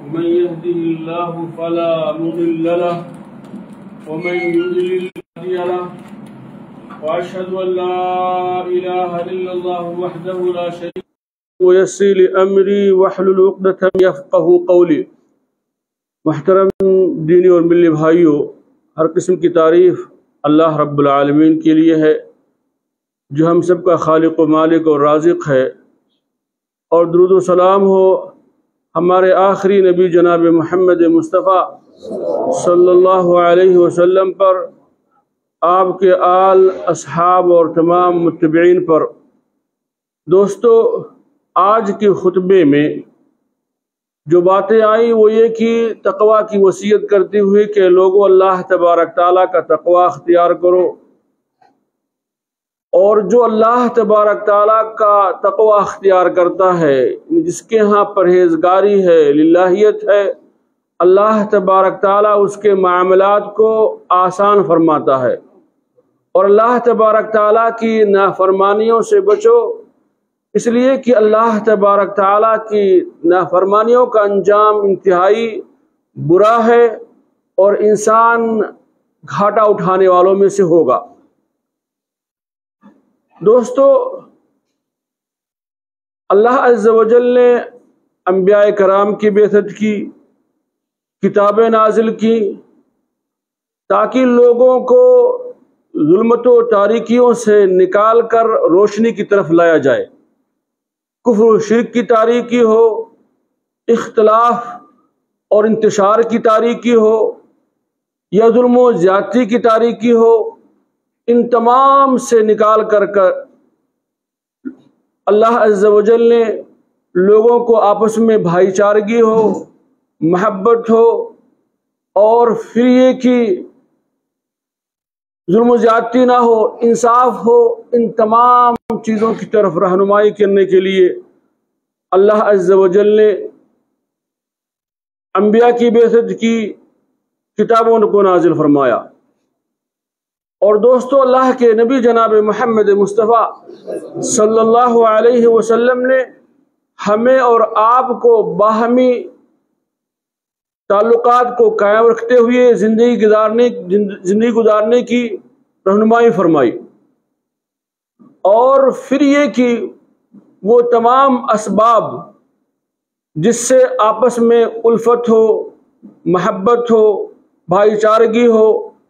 من يهده الله فلا مضل له ومن يضلل فلا هادي له وأشهد أن لا إله إلا الله وحده لا شريك له ويسر لي أمري واحلل عقدة يفقهوا قولي۔ محترم دینی اور ملی بھائیوں، ہر قسم کی تعریف اللہ رب العالمین کے لیے ہے جو ہم سب کا خالق و مالک اور رازق ہے، اور درود و سلام ہو ہمارے آخری نبی جناب محمد مصطفیٰ صلی اللہ علیہ وسلم پر، آپ کے آل، اصحاب اور تمام متبعین پر۔ دوستو، آج کے خطبے میں جو باتیں آئیں وہ یہ کہ تقوی کی وصیت کرتے ہوئے کہ لوگوں اللہ تبارک تعالیٰ کا تقوی اختیار کرو، اور جو اللہ تبارک تعالیٰ کا تقوی اختیار کرتا ہے، جس کے ہاں پرہیزگاری ہے، للہیت ہے، اللہ تبارک تعالیٰ اس کے معاملات کو آسان فرماتا ہے، اور اللہ تبارک تعالیٰ کی نافرمانیوں سے بچو، اس لیے کہ اللہ تبارک تعالیٰ کی نافرمانیوں کا انجام انتہائی برا ہے اور انسان گھاٹا اٹھانے والوں میں سے ہوگا۔ دوستو، اللہ عز و جل نے انبیاء کرام کی بعثت کی، کتابیں نازل کی، تاکہ لوگوں کو ظلمت و تاریکیوں سے نکال کر روشنی کی طرف لایا جائے۔ کفر و شرک کی تاریکی ہو، اختلاف اور انتشار کی تاریکی ہو، یا ظلم و زیادتی کی تاریکی ہو، ان تمام سے نکال کر اللہ عز و جل نے لوگوں کو آپس میں بھائی چارگی ہو، محبت ہو، اور پھر یہ کہ ظلم و زیادتی نہ ہو، انصاف ہو، ان تمام چیزوں کی طرف رہنمائی کرنے کے لیے اللہ عز و جل نے انبیاء کی بعثت کی، کتابوں کو نازل فرمایا۔ اور دوستو، اللہ کے نبی جناب محمد مصطفیٰ صلی اللہ علیہ وسلم نے ہمیں اور آپ کو باہمی تعلقات کو قائم رکھتے ہوئے زندگی گزارنے کی رہنمائی فرمائی، اور پھر یہ کہ وہ تمام اسباب جس سے آپس میں الفت ہو، محبت ہو، بھائی چارگی ہو،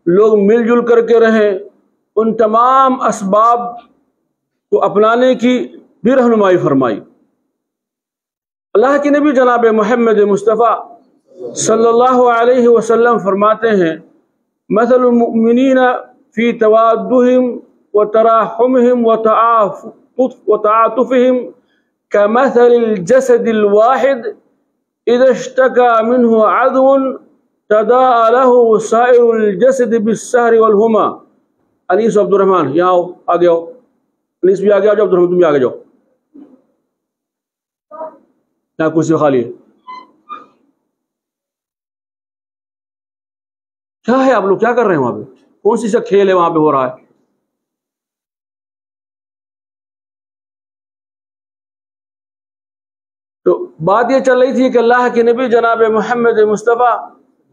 لوگ مل جل کر کے رہیں، ان تمام اسباب کو اپنانے کی بھی رہنمائی فرمائی۔ اللہ کے نبی جناب محمد مصطفیٰ صلی اللہ علیہ وسلم فرماتے ہیں، مثل المؤمنین فی توادہم وتراحمہم وتعاطفہم کمثل الجسد الواحد اذا اشتکى منہ عضو تداعى له سائر الجسد بالسہر والہما۔ انیس عبد الرحمن، یہاں آؤ، آگے آؤ، انیس بھی آگے آؤ، عبد الرحمن تم بھی آگے جاؤ، یہاں کرسی خالی ہے۔ کیا ہے، آپ لوگ کیا کر رہے ہیں وہاں پہ؟ کون سی سا کھیل ہے وہاں پہ ہو رہا ہے؟ تو بات یہ چل رہی تھی کہ اللہ کے نبی جناب محمد مصطفیٰ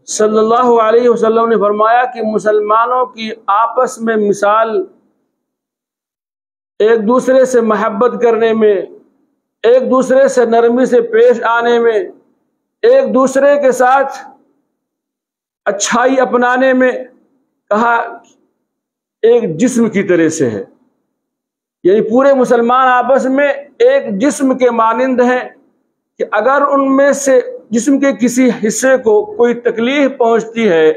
صلی اللہ علیہ وسلم نے فرمایا کہ مسلمانوں کی آپس میں مثال ایک دوسرے سے محبت کرنے میں، ایک دوسرے سے نرمی سے پیش آنے میں، ایک دوسرے کے ساتھ اچھائی اپنانے میں، کہا ایک جسم کی طرح سے ہے، یعنی پورے مسلمان آپس میں ایک جسم کے مانند ہیں کہ اگر ان میں سے جسم کے کسی حصے کو کوئی تکلیف پہنچتی ہے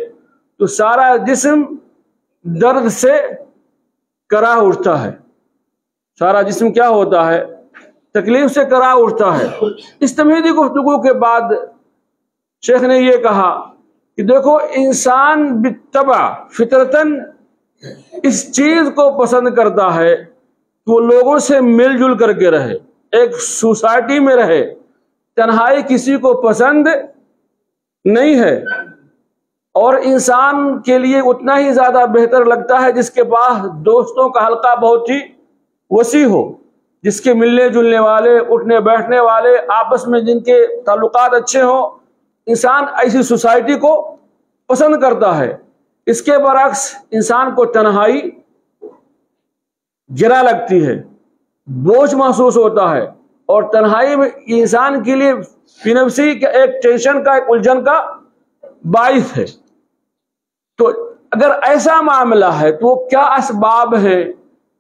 تو سارا جسم درد سے کرا اٹھتا ہے، سارا جسم کیا ہوتا ہے؟ تکلیف سے کرا اٹھتا ہے۔ اس تمہیدی گفتگو کے بعد شیخ نے یہ کہا کہ دیکھو، انسان بالطبع فطرتاً اس چیز کو پسند کرتا ہے کہ وہ لوگوں سے مل جل کر کے رہے، ایک سوسائٹی میں رہے، تنہائی کسی کو پسند نہیں ہے، اور انسان کے لیے اتنا ہی زیادہ بہتر لگتا ہے جس کے پاس دوستوں کا حلقہ بہت ہی وسیع ہو، جس کے ملنے جلنے والے، اٹھنے بیٹھنے والے، آپس میں جن کے تعلقات اچھے ہوں، انسان ایسی سوسائٹی کو پسند کرتا ہے. اس کے برعکس انسان کو تنہائی گرا لگتی ہے، بوجھ محسوس ہوتا ہے، اور تنہائی میں انسان کے لیے فی نفسی کا ایک ٹینشن کا، ایک الجھن کا باعث ہے. تو اگر ایسا معاملہ ہے تو وہ کیا اسباب ہیں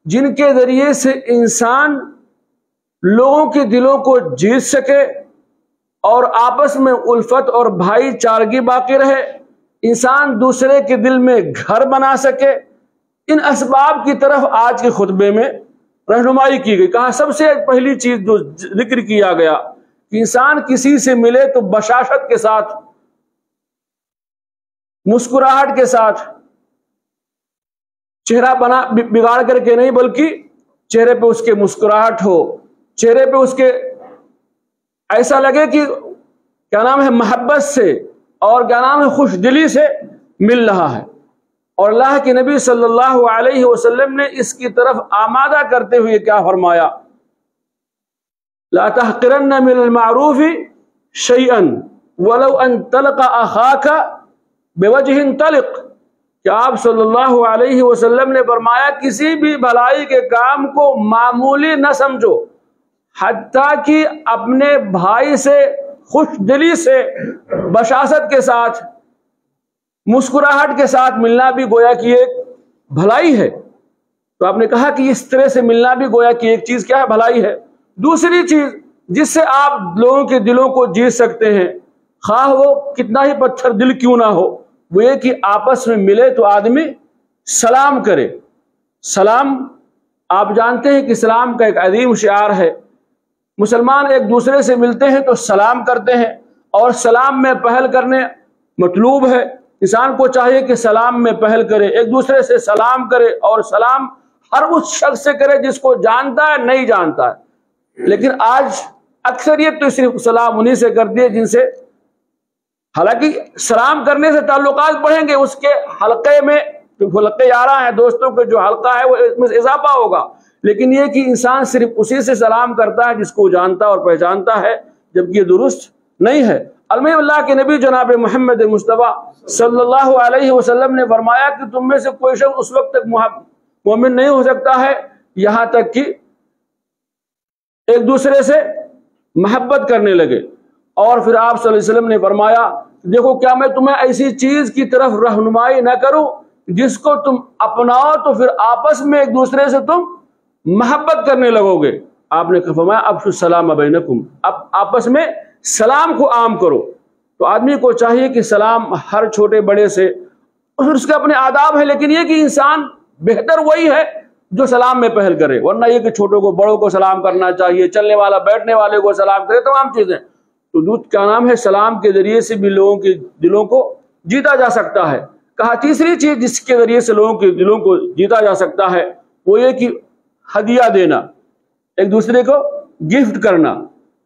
جن کے ذریعے سے انسان لوگوں کے دلوں کو جیت سکے اور آپس میں الفت اور بھائی چارگی باقی رہے، انسان دوسرے کے دل میں گھر بنا سکے؟ ان اسباب کی طرف آج کے خطبے میں رہنمائی کی گئی. کہا سب سے پہلی چیز جو ذکر کیا گیا کہ انسان کسی سے ملے تو بشاشت کے ساتھ، مسکراہٹ کے ساتھ، چہرہ بگاڑ کر کے نہیں، بلکہ چہرے پہ اس کے مسکراہٹ ہو، چہرے پہ اس کے ایسا لگے کہ کیا نام ہے محبت سے اور کیا نام ہے خوش دلی سے مل رہا ہے. اور اللہ کے نبی صلی اللہ علیہ وسلم نے اس کی طرف آمادہ کرتے ہوئے کیا فرمایا؟ لا تحقرن من المعروف شيئا ولو ان تلقى اخاك بوجه طلق. کہ آپ صلی اللہ علیہ وسلم نے فرمایا کسی بھی بھلائی کے کام کو معمولی نہ سمجھو، حتیٰ کہ اپنے بھائی سے خوش دلی سے، بشاشت کے ساتھ، مسکراہٹ کے ساتھ ملنا بھی گویا کی ایک بھلائی ہے. تو آپ نے کہا کہ اس طرح سے ملنا بھی گویا کی ایک چیز کیا ہے؟ بھلائی ہے. دوسری چیز جس سے آپ لوگوں کے دلوں کو جیت سکتے ہیں، خواہ وہ کتنا ہی پتھر دل کیوں نہ ہو، وہ یہ کہ آپس میں ملے تو آدمی سلام کرے. سلام آپ جانتے ہیں کہ سلام کا ایک عظیم شعار ہے. مسلمان ایک دوسرے سے ملتے ہیں تو سلام کرتے ہیں، اور سلام میں پہل کرنے مطلوب ہے. انسان کو چاہیے کہ سلام میں پہل کرے، ایک دوسرے سے سلام کرے، اور سلام ہر اس شخص سے کرے جس کو جانتا ہے، نہیں جانتا ہے. لیکن آج اکثریت تو صرف سلام انہی سے کرتی ہے جن سے، حالانکہ سلام کرنے سے تعلقات بڑھیں گے، اس کے حلقے میں جو حلقے یارہ ہیں، دوستوں کے جو حلقہ ہے وہ اس میں اضافہ ہوگا. لیکن یہ کہ انسان صرف اسی سے سلام کرتا ہے جس کو جانتا اور پہچانتا ہے، جبکہ یہ درست نہیں ہے. المحب اللہ کے نبی جناب محمد مصطفیٰ صلی اللہ علیہ وسلم نے فرمایا کہ تم میں سے کوئی شخص اس وقت تک مومن نہیں ہو سکتا ہے یہاں تک کہ ایک دوسرے سے محبت کرنے لگے. اور پھر آپ صلی اللہ علیہ وسلم نے فرمایا دیکھو کیا میں تمہیں ایسی چیز کی طرف رہنمائی نہ کروں جس کو تم اپناؤ تو پھر آپس میں ایک دوسرے سے تم محبت کرنے لگو گے. آپ نے فرمایا افشوا السلام بینکم، اب آپس میں سلام کو عام کرو. تو آدمی کو چاہیے کہ سلام ہر چھوٹے بڑے سے، اس کے اپنے آداب ہیں، لیکن یہ کہ انسان بہتر وہی ہے جو سلام میں پہل کرے، ورنہ یہ کہ چھوٹوں کو بڑوں کو سلام کرنا چاہیے، چلنے والا بیٹھنے والے کو سلام کرے، تمام چیزیں. تو دودھ کیا نام ہے سلام کے ذریعے سے بھی لوگوں کے دلوں کو جیتا جا سکتا ہے. کہا تیسری چیز جس کے ذریعے سے لوگوں کے دلوں کو جیتا جا سکتا ہے وہ یہ کہ ہدیہ دینا، ایک دوسرے کو گفٹ کرنا.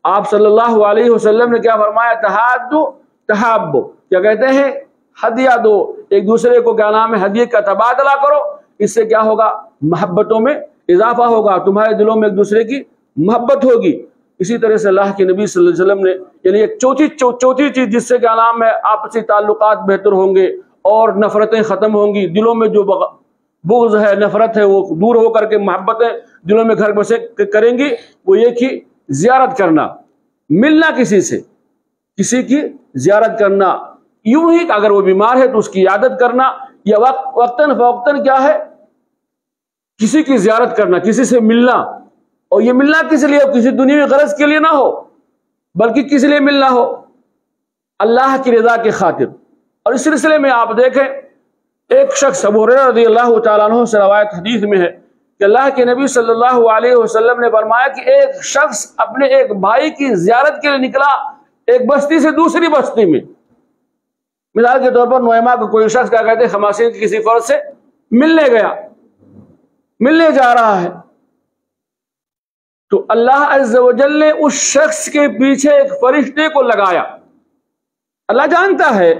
آپ صلی اللہ علیہ وسلم نے کیا فرمایا؟ تحادو تحابو، کیا کہتے ہیں؟ ہدیہ دو، ایک دوسرے کو کیا نام ہے ہدیے کا تبادلہ کرو. اس سے کیا ہوگا؟ محبتوں میں اضافہ ہوگا، تمہارے دلوں میں ایک دوسرے کی محبت ہوگی. اسی طرح سے اللہ کے نبی صلی اللہ علیہ وسلم نے یعنی ایک چوتھی چیز جس سے کیا نام ہے آپسی تعلقات بہتر ہوں گے اور نفرتیں ختم ہوں گی، دلوں میں جو بغض ہے، نفرت ہے، وہ دور ہو کر کے محبتیں دلوں میں گھر بسے کریں گی، وہ یہ کہ زیارت کرنا، ملنا کسی سے، کسی کی زیارت کرنا. یوں ہی اگر وہ بیمار ہے تو اس کی عیادت کرنا، یا وقتاً فوقتاً کیا ہے کسی کی زیارت کرنا، کسی سے ملنا. اور یہ ملنا کس لیے ہو؟ کسی دنیاوی غرض کے لیے نہ ہو، بلکہ کس لیے ملنا ہو؟ اللہ کی رضا کی خاطر. اور اس سلسلے میں آپ دیکھیں ایک شخص ابو ہریرہ رضی اللہ تعالیٰ عنہ سے روایت حدیث میں ہے کہ اللہ کے نبی صلی اللہ علیہ وسلم نے فرمایا کہ ایک شخص اپنے ایک بھائی کی زیارت کے لیے نکلا ایک بستی سے دوسری بستی میں. مثال کے طور پر نعیمہ کو کوئی شخص کیا کہتے ہیں خماسین کی کسی فرد سے ملنے جا رہا ہے، تو اللہ عز و جل نے اس شخص کے پیچھے ایک فرشتے کو لگایا. اللہ جانتا ہے،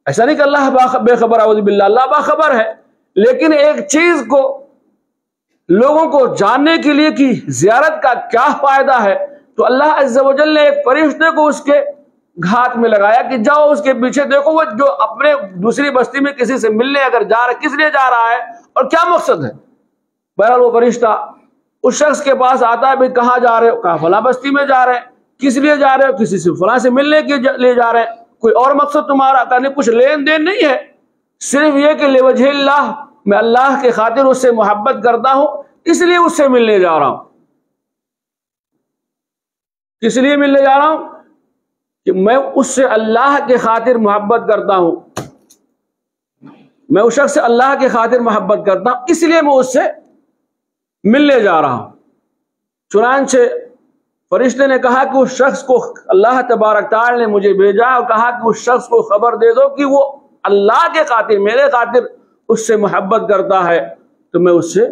ایسا نہیں کہ اللہ بے خبر، اعوذ باللہ، اللہ باخبر ہے، لیکن ایک چیز کو لوگوں کو جاننے کے لیے کہ زیارت کا کیا فائدہ ہے، تو اللہ عز و جل نے ایک فرشتے کو اس کے گھات میں لگایا کہ جاؤ اس کے پیچھے دیکھو، وہ جو اپنے دوسری بستی میں کسی سے ملنے اگر جا رہا ہے، کس لیے جا رہا ہے اور کیا مقصد ہے؟ بہرحال وہ فرشتہ اس شخص کے پاس آتا ہے، بھائی کہاں جا رہے ہو؟ کہا فلاں بستی میں جا رہے ہیں۔ کس لیے جا رہے ہو؟ کسی سے فلاں سے ملنے کے لیے جا رہے ہیں۔ کوئی اور مقصد تمہارا؟ کہا نہیں، کچھ لین دین نہیں ہے، صرف یہ کہ لوجہ اللہ، میں اللہ کے خاطر اس سے محبت کرتا ہوں، اس لیے اس سے ملنے جا رہا ہوں۔ کس لیے ملنے جا رہا ہوں؟ کہ میں اس سے اللہ کے خاطر محبت کرتا ہوں، میں اس شخص سے اللہ کے خاطر محبت کرتا ہوں، اس لیے میں اس سے ملنے جا رہا ہوں۔ چنانچہ فرشتے نے کہا کہ اس شخص کو اللہ تبارک تعالی نے مجھے بھیجا اور کہا کہ اس شخص کو خبر دے دو کہ وہ اللہ کے خاطر، میرے خاطر اس سے محبت کرتا ہے تو میں اس سے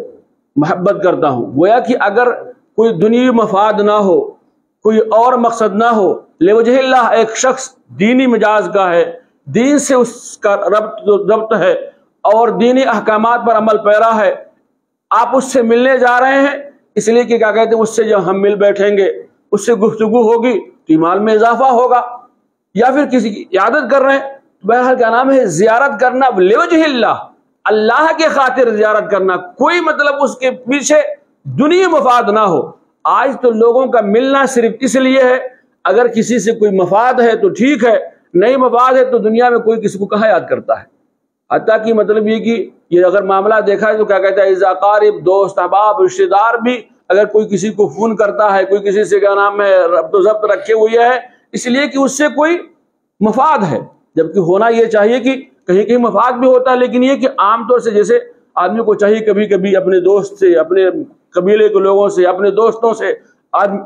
محبت کرتا ہوں۔ گویا کہ اگر کوئی دنیوی مفاد نہ ہو، کوئی اور مقصد نہ ہو، لوجہ اللہ، ایک شخص دینی مزاج کا ہے، دین سے اس کا ربط ہے اور دینی احکامات پر عمل پیرا ہے، آپ اس سے ملنے جا رہے ہیں اس لیے کہ کیا کہتے ہیں، اس سے جب ہم مل بیٹھیں گے، اس سے گفتگو ہوگی تو ایمان میں اضافہ ہوگا، یا پھر کسی کی عیادت کر رہے ہیں، بہرحال کیا نام ہے، زیارت کرنا لوجہ اللہ، اللہ کے خاطر زیارت کرنا، کوئی مطلب اس کے پیچھے دنیا مفاد نہ ہو۔ آج تو لوگوں کا ملنا صرف اس لیے ہے، اگر کسی سے کوئی مفاد ہے تو ٹھیک ہے، نہیں مفاد ہے تو دنیا میں کوئی کسی کو کہاں یاد کرتا ہے۔ حتیٰ کہ مطلب یہ کہ یہ اگر معاملہ دیکھا ہے تو کیا کہتا ہے، اذا قارب، دوست احباب رشتہ دار بھی اگر کوئی کسی کو فون کرتا ہے، کوئی کسی سے کیا نام ہے ربط و ضبط رکھے ہوئی ہے، اس لیے کہ اس سے کوئی مفاد ہے، جبکہ ہونا یہ چاہیے کہ کہیں کہیں مفاد بھی ہوتا ہے، لیکن یہ کہ عام طور سے جیسے آدمی کو چاہیے کبھی کبھی اپنے دوست سے، اپنے قبیلے کے لوگوں سے، اپنے دوستوں سے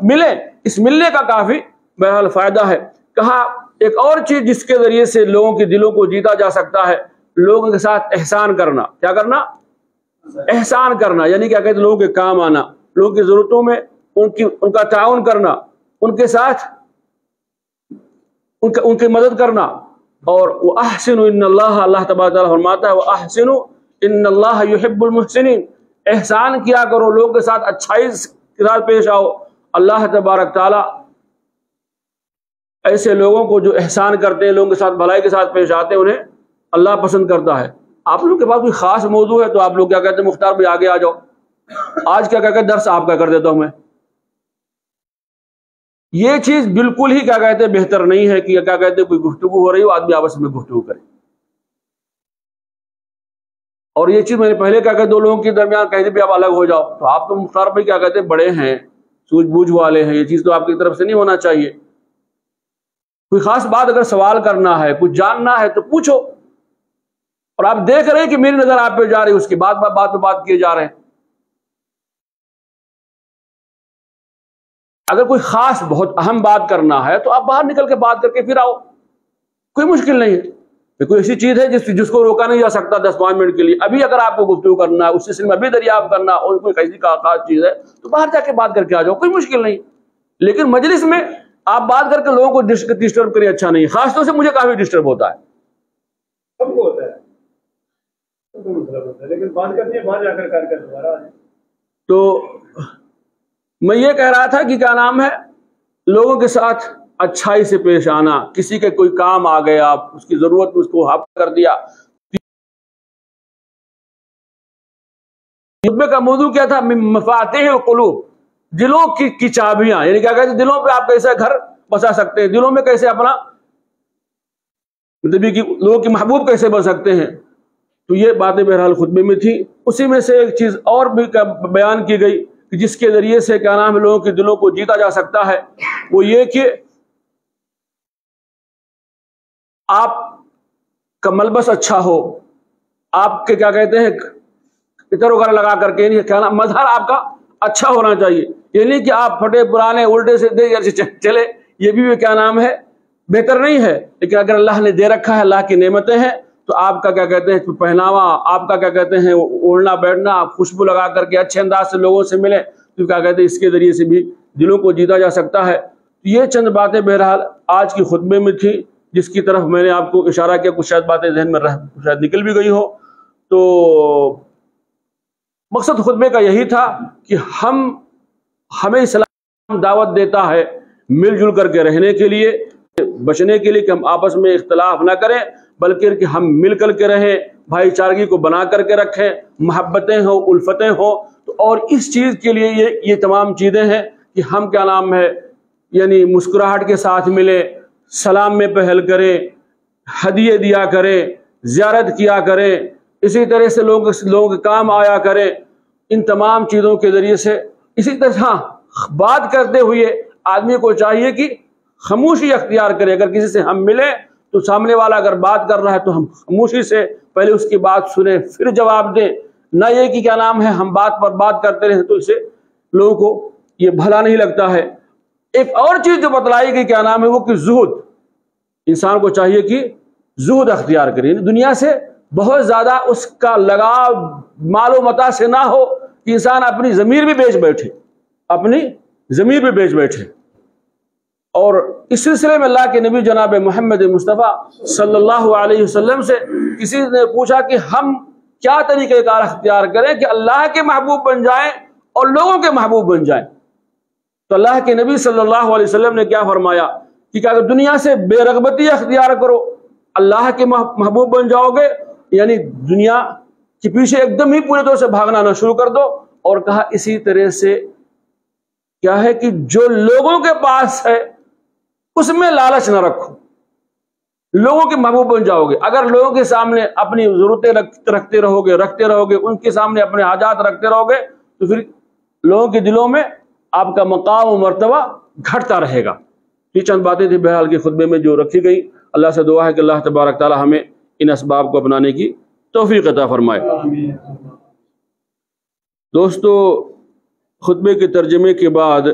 ملیں، اس ملنے کا کافی بہرحال فائدہ ہے۔ کہا ایک اور چیز جس کے ذریعے سے لوگوں کے دلوں کو جیتا جا سکتا ہے، لوگوں کے ساتھ احسان کرنا۔ کیا کرنا؟ احسان کرنا، یعنی کیا کہتے ہیں، لوگوں کے کام آنا، لوگوں کی ضرورتوں میں ان کا تعاون کرنا، ان کے ساتھ ان کی مدد کرنا۔ اور وَأَحْسِنُوا إِنَّ اللَّهَ، اللہ تبارک تعالیٰ فرماتا ہے وَأَحْسِنُوا إِنَّ اللَّهَ يُحِبُّ الْمُحْسِنِينَ، احسان کیا کرو، لوگوں کے ساتھ اچھائی کے ساتھ پیش آؤ۔ اللہ تبارک تعالیٰ ایسے لوگوں کو جو احسان کرتے ہیں، لوگوں کے ساتھ بھلائی کے ساتھ پیش آتے ہیں، انہیں اللہ پسند کرتا ہے۔ آپ لوگوں کے پاس کوئی خاص موضوع ہے تو آپ لوگ کیا کہتے ہیں، مختار بھائی آگے آ جاؤ، آج کیا کہتے ہیں درس آپ کا کر دیتا ہوں میں۔ یہ چیز بالکل ہی کیا کہتے ہیں بہتر نہیں ہے کہ کیا کہتے ہیں کوئی گفتگو ہو رہی ہو، آدمی آپس میں گفتگو کرے۔ اور یہ چیز میں نے پہلے کیا کہتے دو لوگوں کے درمیان کہیں بھی آپ الگ ہو جاؤ، تو آپ تو مختار بھائی کیا کہتے ہیں بڑے ہیں، سوجھ بوجھ والے ہیں، یہ چیز تو آپ کی طرف سے نہیں ہونا چاہیے۔ کوئی خاص بات اگر سوال کرنا ہے، کچھ جاننا ہے تو پوچھو، اور آپ دیکھ رہے ہیں کہ میری نظر آپ پہ جا رہی ہے، اس کی بات پہ بات کیے جا رہے ہیں۔ اگر کوئی خاص بہت اہم بات کرنا ہے تو آپ باہر نکل کے بات کر کے پھر آؤ، کوئی مشکل نہیں ہے۔ کوئی ایسی چیز ہے جس کو روکا نہیں جا سکتا 10-5 منٹ کے لیے، ابھی اگر آپ کو گفتگو کرنا ہے، اس سلسلے میں ابھی دریافت کرنا اور کوئی ایسی خاص چیز ہے تو باہر جا کے بات کر کے آ جاؤ، کوئی مشکل نہیں۔ لیکن مجلس میں آپ بات کر کے لوگوں کو ڈسٹرب کریں، اچھا نہیں، خاص طور سے مجھے کافی ڈسٹرب ہوتا ہے۔ سب کو ہوتا ہے، لیکن بات کرنی ہے باہر جا کر دوبارہ۔ تو میں یہ کہہ رہا تھا کہ کیا نام ہے، لوگوں کے ساتھ اچھائی سے پیش آنا، کسی کے کوئی کام آ گیا، اس کی ضرورت اس کو حق کر دیا۔ خطبے کا موضوع کیا تھا؟ مفاتیح القلوب، دلوں کی چابیاں، یعنی کیا کہتے ہیں دلوں پہ آپ کیسے گھر بسا سکتے ہیں، دلوں میں کیسے اپنا مطلب کہ لوگوں کے محبوب کیسے بن سکتے ہیں۔ تو یہ باتیں بہرحال خطبے میں تھی۔ اسی میں سے ایک چیز اور بھی بیان کی گئی کہ جس کے ذریعے سے کیا نام ہے لوگوں کے دلوں کو جیتا جا سکتا ہے، وہ یہ کہ آپ کا ملبس اچھا ہو، آپ کے کیا کہتے ہیں عطر وغیرہ لگا کر کے، کیا نام مظہر آپ کا اچھا ہونا چاہیے، یہ نہیں کہ آپ پھٹے پرانے الٹے سے چلے، یہ بھی کیا نام ہے بہتر نہیں ہے۔ لیکن اگر اللہ نے دے رکھا ہے، اللہ کی نعمتیں ہیں، تو آپ کا کیا کہتے ہیں پہناوا، آپ کا کیا کہتے ہیں اوڑھنا بیٹھنا، آپ خوشبو لگا کر کے اچھے انداز سے لوگوں سے ملیں، تو کیا کہتے ہیں اس کے ذریعے سے بھی دلوں کو جیتا جا سکتا ہے۔ یہ چند باتیں بہرحال آج کی خطبے میں تھی، جس کی طرف میں نے آپ کو اشارہ کیا، کچھ شاید باتیں ذہن میں شاید نکل بھی گئی ہو۔ تو مقصد خطبے کا یہی تھا کہ ہمیں اسلام دعوت دیتا ہے مل جل کر کے رہنے کے لیے، بچنے کے لیے کہ ہم آپس میں اختلاف نہ کریں، بلکہ کہ ہم مل کر کے رہیں، بھائی چارگی کو بنا کر کے رکھیں، محبتیں ہوں، الفتیں ہوں۔ تو اور اس چیز کے لیے یہ تمام چیزیں ہیں کہ ہم کیا نام ہے یعنی مسکراہٹ کے ساتھ ملیں، سلام میں پہل کریں، ہدیے دیا کریں، زیارت کیا کریں، اسی طرح سے لوگوں کے کام آیا کریں۔ ان تمام چیزوں کے ذریعے سے اسی طرح بات کرتے ہوئے آدمی کو چاہیے کہ خاموشی اختیار کرے۔ اگر کسی سے ہم ملیں تو سامنے والا اگر بات کر رہا ہے تو ہم خاموشی سے پہلے اس کی بات سنیں پھر جواب دیں، نہ یہ کہ کیا نام ہے ہم بات پر بات کرتے رہیں، تو اسے لوگوں کو یہ بھلا نہیں لگتا ہے۔ ایک اور چیز جو بتلائی گئی کیا نام ہے وہ کہ زہد، انسان کو چاہیے کہ زہد اختیار کرے، دنیا سے بہت زیادہ اس کا لگاؤ مال و متاع سے نہ ہو کہ انسان اپنی ضمیر بھی بیچ بیٹھے، اپنی ضمیر بھی بیچ بیٹھے۔ اور اس سلسلے میں اللہ کے نبی جناب محمد مصطفیٰ صلی اللہ علیہ وسلم سے کسی نے پوچھا کہ ہم کیا طریقہ کار اختیار کریں کہ اللہ کے محبوب بن جائیں اور لوگوں کے محبوب بن جائیں؟ تو اللہ کے نبی صلی اللہ علیہ وسلم نے کیا فرمایا کہ اگر دنیا سے بے رغبتی اختیار کرو، اللہ کے محبوب بن جاؤ گے، یعنی دنیا کے پیچھے ایک دم ہی پورے طور سے بھاگنا نہ شروع کر دو۔ اور کہا اسی طرح سے کیا ہے کہ جو لوگوں کے پاس ہے اس میں لالچ نہ رکھو، لوگوں کے محبوب بن جاؤ گے۔ اگر لوگوں کے سامنے اپنی ضرورتیں رکھتے رہو گے، ان کے سامنے اپنے حاجات رکھتے رہو گے، تو پھر لوگوں کے دلوں میں آپ کا مقام و مرتبہ گھٹتا رہے گا۔ یہ چند باتیں تھی بہرحال کے خطبے میں جو رکھی گئی۔ اللہ سے دعا ہے کہ اللہ تبارک تعالی ہمیں ان اسباب کو اپنانے کی توفیق عطا فرمائے۔ دوستو، خطبے کے ترجمے کے بعد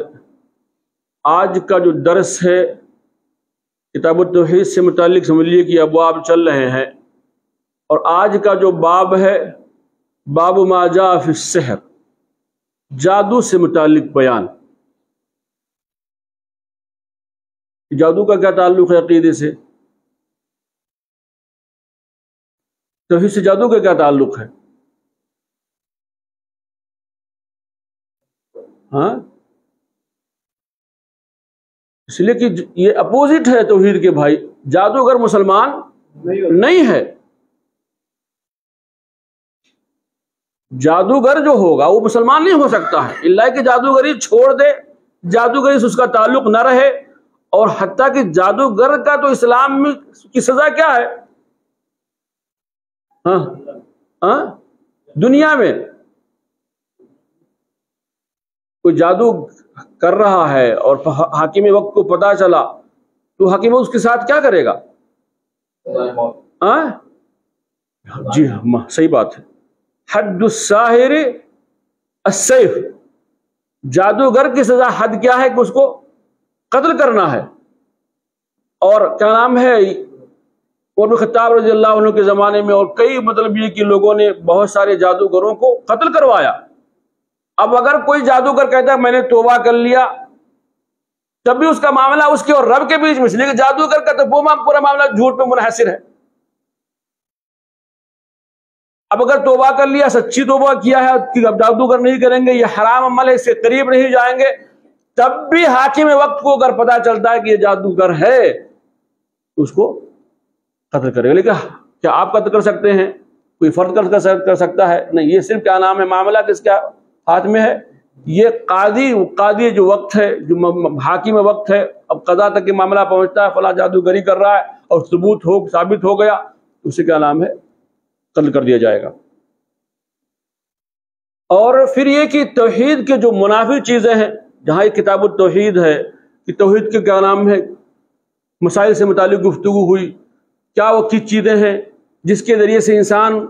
آج کا جو درس ہے کتاب التوحید سے متعلق سمجھ لیے کہ ابواب چل رہے ہیں، اور آج کا جو باب ہے باب ما جاء فی السحر، جادو سے متعلق بیان۔ جادو کا کیا تعلق ہے عقیدے سے؟ توحید سے جادو کا کیا تعلق ہے؟ ہاں، اس لیے کہ یہ اپوزٹ ہے توحید کے بھائی۔ جادوگر مسلمان نہیں ہے، جادوگر جو ہوگا وہ مسلمان نہیں ہو سکتا ہے، اللہ کہ جادوگری چھوڑ دے، جادوگری سے اس کا تعلق نہ رہے۔ اور حتیٰ کہ جادوگر کا تو اسلام میں کی سزا کیا ہے؟ ہاں دنیا میں کوئی جادو کر رہا ہے اور حاکم وقت کو پتا چلا تو حاکم اس کے ساتھ کیا کرے گا؟ جی ہاں، صحیح بات ہے۔ حد الساحر السیف، جادوگر کی سزا حد کیا ہے کہ اس کو قتل کرنا ہے۔ اور کیا نام ہے عمر بن خطاب رضی اللہ عنہ کے زمانے میں اور کئی مطلب یہ کہ لوگوں نے بہت سارے جادوگروں کو قتل کروایا۔ اب اگر کوئی جادوگر کہتا ہے میں نے توبہ کر لیا، تب بھی اس کا معاملہ اس کے اور رب کے بیچ میں، اس لیے کہ جادوگر کا تو پورا معاملہ جھوٹ پہ منحصر ہے۔ اب اگر توبہ کر لیا، سچی توبہ کیا ہے کہ اب جادوگر نہیں کریں گے، یہ حرام عمل ہے، اس سے قریب نہیں جائیں گے، تب بھی حاکم وقت کو اگر پتا چلتا ہے کہ یہ جادوگر ہے تو اس کو قتل کرے گا۔ لیکن کیا آپ قتل کر سکتے ہیں؟ کوئی فرد کر سکتا ہے؟ نہیں، یہ صرف کیا نام ہے معاملہ کس کے ہاتھ میں ہے؟ یہ قاضی جو وقت ہے، جو حاکم وقت ہے، اب قضا تک کے معاملہ پہنچتا ہے فلاں جادوگری کر رہا ہے اور ثابت ہو گیا تو اسے کیا نام ہے قتل کر دیا جائے گا۔ اور پھر یہ کہ توحید کے جو منافی چیزیں ہیں، جہاں یہ کتاب التوحید ہے کہ توحید کے کیا نام ہے مسائل سے متعلق گفتگو ہوئی، کیا وہ کس چیزیں ہیں جس کے ذریعے سے انسان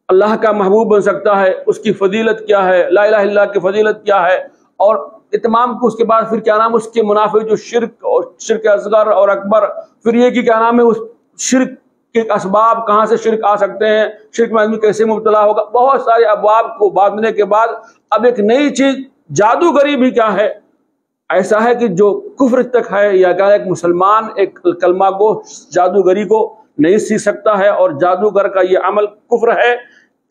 اللہ کا محبوب بن سکتا ہے، اس کی فضیلت کیا ہے، لا الہ الا اللہ کی فضیلت کیا ہے، اور اتمام کو اس کے بعد پھر کیا نام اس کے منافع جو شرک اور شرک اصغر اور اکبر، پھر یہ کہ کیا نام ہے اس شرک کے اسباب، کہاں سے شرک آ سکتے ہیں، شرک میں آدمی کیسے مبتلا ہوگا، بہت سارے ابواب کو باندھنے کے بعد اب ایک نئی چیز جادوگری بھی کیا ہے، ایسا ہے کہ جو کفر تک ہے یا کیا ایک مسلمان ایک کلمہ گو جادوگری کو نہیں سیکھ سکتا ہے، اور جادوگر کا یہ عمل کفر ہے،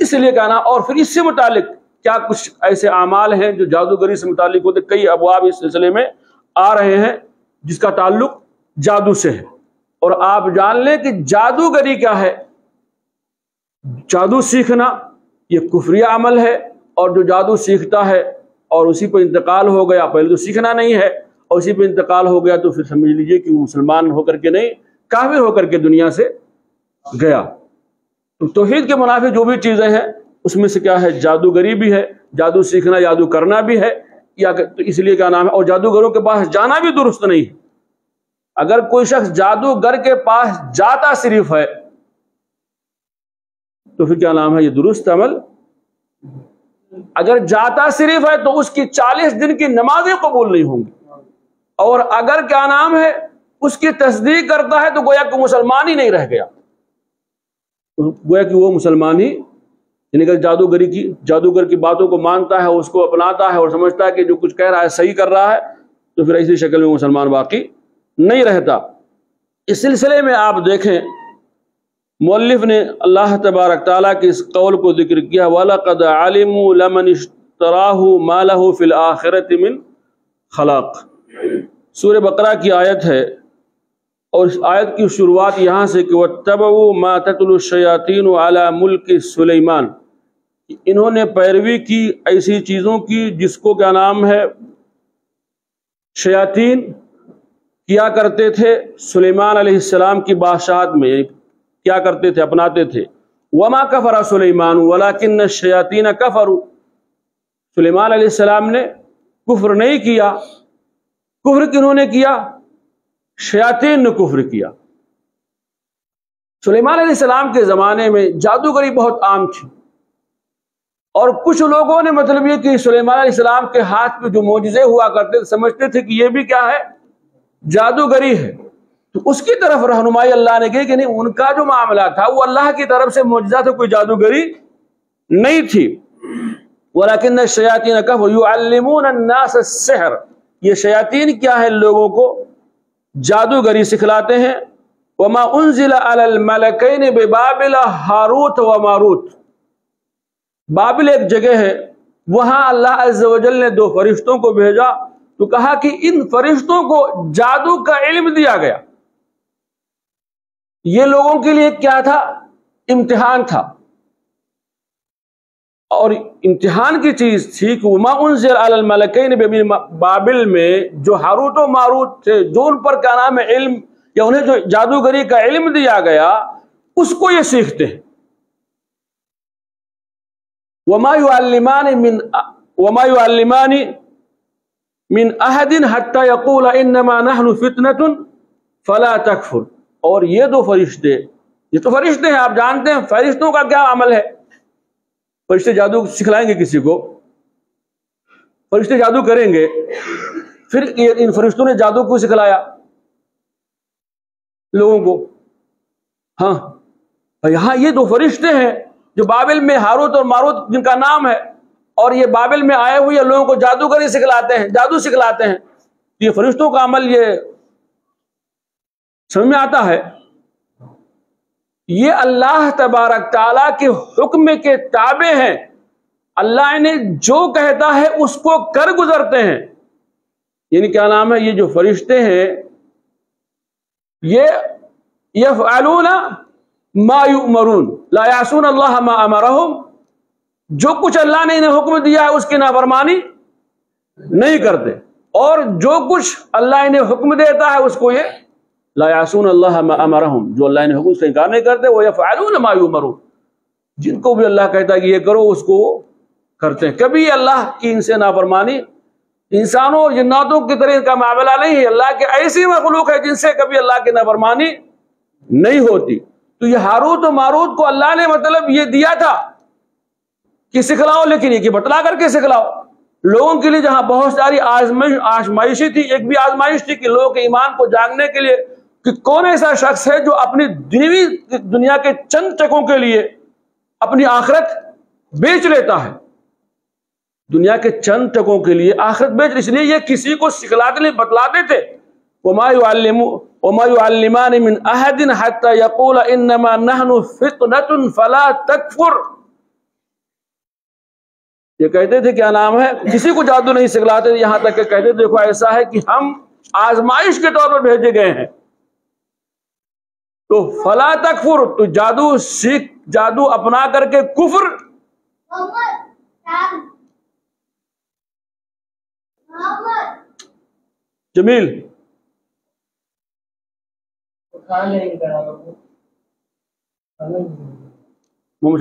اس لیے کہنا۔ اور پھر اس سے متعلق کیا کچھ ایسے اعمال ہیں جو جادوگری سے متعلق ہوتے، کئی ابواب اس سلسلے میں آ رہے ہیں جس کا تعلق جادو سے ہے۔ اور آپ جان لیں کہ جادوگری کیا ہے؟ جادو سیکھنا یہ کفری عمل ہے، اور جو جادو سیکھتا ہے اور اسی پہ انتقال ہو گیا، پہلے تو سیکھنا نہیں ہے اور اسی پہ انتقال ہو گیا، تو پھر سمجھ لیجئے کہ وہ مسلمان ہو کر کے نہیں، کافر ہو کر کے دنیا سے گیا۔ تو توحید کے منافی جو بھی چیزیں ہیں اس میں سے کیا ہے؟ جادوگری بھی ہے، جادو سیکھنا، جادو کرنا بھی ہے، یا تو اس لیے کیا نام ہے، اور جادوگروں کے پاس جانا بھی درست نہیں ہے۔ اگر کوئی شخص جادوگر کے پاس جاتا صرف ہے تو پھر کیا نام ہے، یہ درست عمل۔ اگر جاتا صرف ہے تو اس کی 40 دن کی نمازیں قبول نہیں ہوں گی، اور اگر کیا نام ہے اس کی تصدیق کرتا ہے تو گویا کہ مسلمان ہی نہیں رہ گیا، گویا کہ وہ مسلمان ہی، یعنی کہ جادوگر کی باتوں کو مانتا ہے، اس کو اپناتا ہے اور سمجھتا ہے کہ جو کچھ کہہ رہا ہے صحیح کر رہا ہے، تو پھر ایسی شکل میں مسلمان باقی نہیں رہتا۔ اس سلسلے میں آپ دیکھیں مؤلف نے اللہ تبارک تعالیٰ کے اس قول کو ذکر کیا، وَلَقَدْ عَلِمُوا لَمَنِ اشْتَرَاهُ مَا لَهُ فِي الْآخِرَةِ مِنْ خَلَاقٍ۔ سورہ بقرہ کی آیت ہے، اور اس آیت کی شروعات یہاں سے کہ وَاتَّبَعُوا مَا تَتْلُو الشَّيَاطِينُ عَلَى مُلْكِ سُلَيْمَانَ، انہوں نے پیروی کی ایسی چیزوں کی جس کو کیا نام ہے شیاطین کیا کرتے تھے سلیمان علیہ السلام کی بادشاہت میں، کیا کرتے تھے، اپناتے تھے۔ وَمَا كَفَرَ سُلَيْمَانُ وَلَكِنَّ الشَّيَاطِينَ كَفَرُوا، سلیمان علیہ السلام نے کفر نہیں کیا، کفر کنہوں نے کیا؟ شیاطین نے کفر کیا۔ سلیمان علیہ السلام کے زمانے میں جادوگری بہت عام تھی، اور کچھ لوگوں نے مطلب یہ کہ سلیمان علیہ السلام کے ہاتھ میں جو معجزے ہوا کرتے تھے سمجھتے تھے کہ یہ بھی کیا ہے؟ جادوگری ہے، تو اس کی طرف رہنمائی اللہ نے کی کہ نہیں، ان کا جو معاملہ تھا وہ اللہ کی طرف سے معجزہ تھا، کوئی جادوگری نہیں تھی۔ وَلَكِنَّ الشَّيَاطِينَ كَفَرُوا يُعَلِّمُونَ النَّاسَ السِّحْرَ، یہ شیاطین کیا ہے؟ لوگوں کو جادوگری سکھلاتے ہیں۔ وَمَا أُنزِلَ عَلَى الْمَلَكَيْنِ بِبَابِلَ هَاروت وَمَاروت، بابل ایک جگہ ہے، وہاں اللہ عز و جل نے 2 فرشتوں کو بھیجا، تو کہا کہ ان فرشتوں کو جادو کا علم دیا گیا۔ یہ لوگوں کے لیے کیا تھا؟ امتحان تھا، اور امتحان کی چیز تھی کہ وما انزل علی الملکین، بابل میں جو ہاروت و ماروت تھے، جو ان پر کیا نام ہے علم، یا انہیں جو جادوگری کا علم دیا گیا، اس کو یہ سیکھتے ہیں۔ وما يعلمان من احد حتى يقول انما نحن فتنة فلا تكفر، اور یہ 2 فرشتے، یہ تو فرشتے ہیں، آپ جانتے ہیں فرشتوں کا کیا عمل ہے، فرشتے جادو سکھلائیں گے کسی کو، فرشتے جادو کریں گے، پھر ان فرشتوں نے جادو کو سکھلایا لوگوں کو؟ ہاں، یہاں یہ 2 فرشتے ہیں جو بابل میں ہاروت اور ماروت جن کا نام ہے، اور یہ بابل میں آئے ہوئے لوگوں کو جادوگری سکھلاتے ہیں، جادو سکھلاتے ہیں۔ یہ فرشتوں کا عمل یہ سمجھ میں آتا ہے؟ یہ اللہ تبارک تعالیٰ کے حکم کے تابع ہیں، اللہ نے جو کہتا ہے اس کو کر گزرتے ہیں۔ یعنی کیا نام ہے، یہ جو فرشتے ہیں یہ یفعلون ما یؤمرون لا یعصون اللہ ما امرہم، جو کچھ اللہ نے انہیں حکم دیا ہے اس کی نافرمانی نہیں کرتے، اور جو کچھ اللہ انہیں حکم دیتا ہے اس کو یہ لا یعصون اللہ ما امرہم، جو اللہ نے حکم سے انکار نہیں کرتے، وہ یفعلون ما یؤمرون، جن کو بھی اللہ کہتا ہے کہ یہ کرو اس کو کرتے ہیں۔ کبھی اللہ کی ان سے نافرمانی انسانوں اور جناتوں کی طرح کا معاملہ نہیں ہے، اللہ کے ایسی مخلوق ہے جن سے کبھی اللہ کی نافرمانی نہیں ہوتی۔ تو یہ ہاروت و ماروت کو اللہ نے مطلب یہ دیا تھا کہ سکھلاؤ، لیکن یہ کہ بتلا کر کے سکھلاؤ لوگوں کے لیے، جہاں بہت ساری آزمائشی تھی۔ ایک بھی آزمائش تھی کہ لوگوں کے ایمان کو جاننے کے لیے کہ کون ایسا شخص ہے جو اپنی دنیا کے چند ٹکوں کے لیے اپنی آخرت بیچ لیتا ہے، دنیا کے چند ٹکوں کے لیے آخرت بیچ، اس لیے یہ کسی کو سکھلاتے نہیں، بتلاتے تھے۔ وما يعلمان من احد حتى يقول انما نحن فتنة فلا تكفر، یہ کہتے تھے کیا نام ہے، کسی کو جادو نہیں سکھلاتے، یہاں تک کہ کہتے تھے دیکھو ایسا ہے کہ ہم آزمائش کے طور پر بھیجے گئے ہیں، تو فلا تکفر، تو جادو سیکھ، جادو اپنا کر کے کفر، جمیل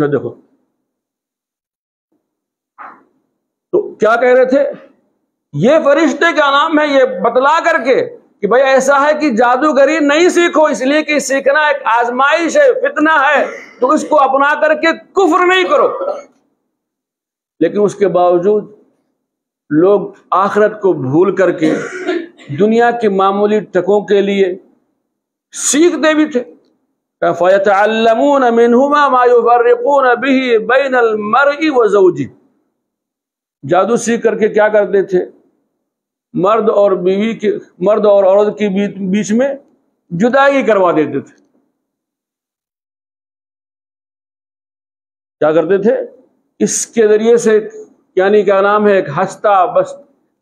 دیکھو تو کیا کہہ رہے تھے، یہ فرشتے کا نام ہے، یہ بتلا کر کے کہ بھائی ایسا ہے کہ جادوگری نہیں سیکھو، اس لیے کہ سیکھنا ایک آزمائش ہے، فتنہ ہے، تو اس کو اپنا کر کے کفر نہیں کرو۔ لیکن اس کے باوجود لوگ آخرت کو بھول کر کے دنیا کے معمولی ٹکوں کے لیے سیکھتے بھی تھے۔ فَيَتَعَلَّمُونَ مِنْهُمَا مَا يُفَرِّقُونَ بِهِ بَيْنَ الْمَرْءِ وَزَوْجِهِ، جادو سیکھ کر کے کیا کرتے تھے، مرد اور بیوی کے، مرد اور عورت کے بیچ میں جدائی کروا دیتے تھے۔ کیا کرتے تھے، اس کے ذریعے سے یعنی کیا نام ہے، ایک ہنستا بس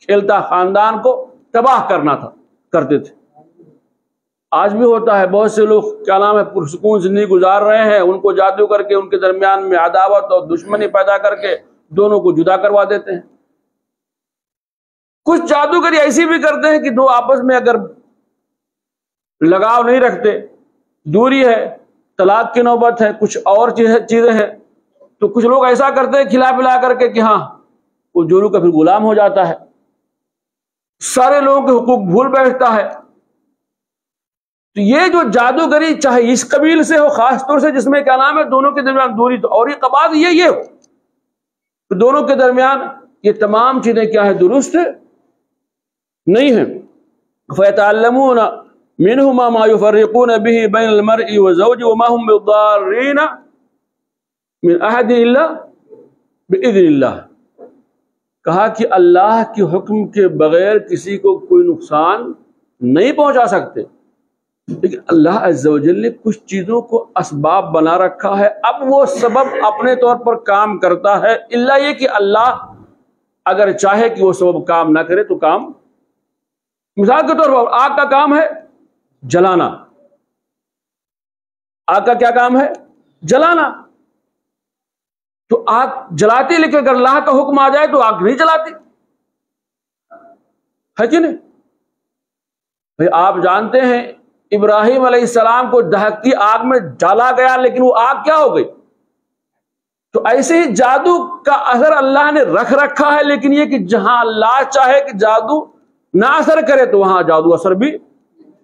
کھیلتا خاندان کو تباہ کرنا تھا، کرتے تھے۔ آج بھی ہوتا ہے، بہت سے لوگ کیا نام ہے پرسکون زندگی گزار رہے ہیں، ان کو جادو کر کے ان کے درمیان میں عداوت اور دشمنی پیدا کر کے دونوں کو جدا کروا دیتے ہیں۔ کچھ جادوگری ایسی بھی کرتے ہیں کہ دو آپس میں اگر لگاؤ نہیں رکھتے، دوری ہے، طلاق کی نوبت ہے، کچھ اور چیزیں ہیں، تو کچھ لوگ ایسا کرتے ہیں کھلا پلا کر کے کہ ہاں وہ جورو کا پھر غلام ہو جاتا ہے، سارے لوگوں کے حقوق بھول بیٹھتا ہے۔ تو یہ جو جادوگری چاہے اس قبیل سے ہو، خاص طور سے جس میں کیا نام ہے دونوں کے درمیان دوری، تو اور یہ قباض یہ ہو تو دونوں کے درمیان یہ تمام چیزیں کیا ہے، درست نہیں ہیں۔ فَيَتَعَلَّمُونَ مِنْهُمَا مَا يُفَرِّقُونَ بِهِ بَيْنَ الْمَرْءِ وَزَوْجِهِ وَمَا هُمْ بِضَارِّينَ مِنْ أَحَدٍ إِلَّا بِإِذْنِ اللَّهِ، کہا کہ اللہ کے حکم کے بغیر کسی کو کوئی نقصان نہیں پہنچا سکتے، لیکن اللہ عز و جل نے کچھ چیزوں کو اسباب بنا رکھا ہے، اب وہ سبب اپنے طور پر کام کرتا ہے، الا یہ کہ اللہ اگر چاہے کہ وہ سبب کام نہ کرے تو کام، مثال کے طور پر آگ کا کام ہے جلانا، آگ کا کیا کام ہے، جلانا، تو آگ جلاتی، لیکن اگر اللہ کا حکم آ جائے تو آگ نہیں جلاتی، ہے کہ نہیں؟ بھئی آپ جانتے ہیں ابراہیم علیہ السلام کو دہکتی آگ میں ڈالا گیا، لیکن وہ آگ کیا ہو گئی؟ تو ایسے ہی جادو کا اثر اللہ نے رکھ رکھا ہے، لیکن یہ کہ جہاں اللہ چاہے کہ جادو نہ اثر کرے تو وہاں جادو اثر بھی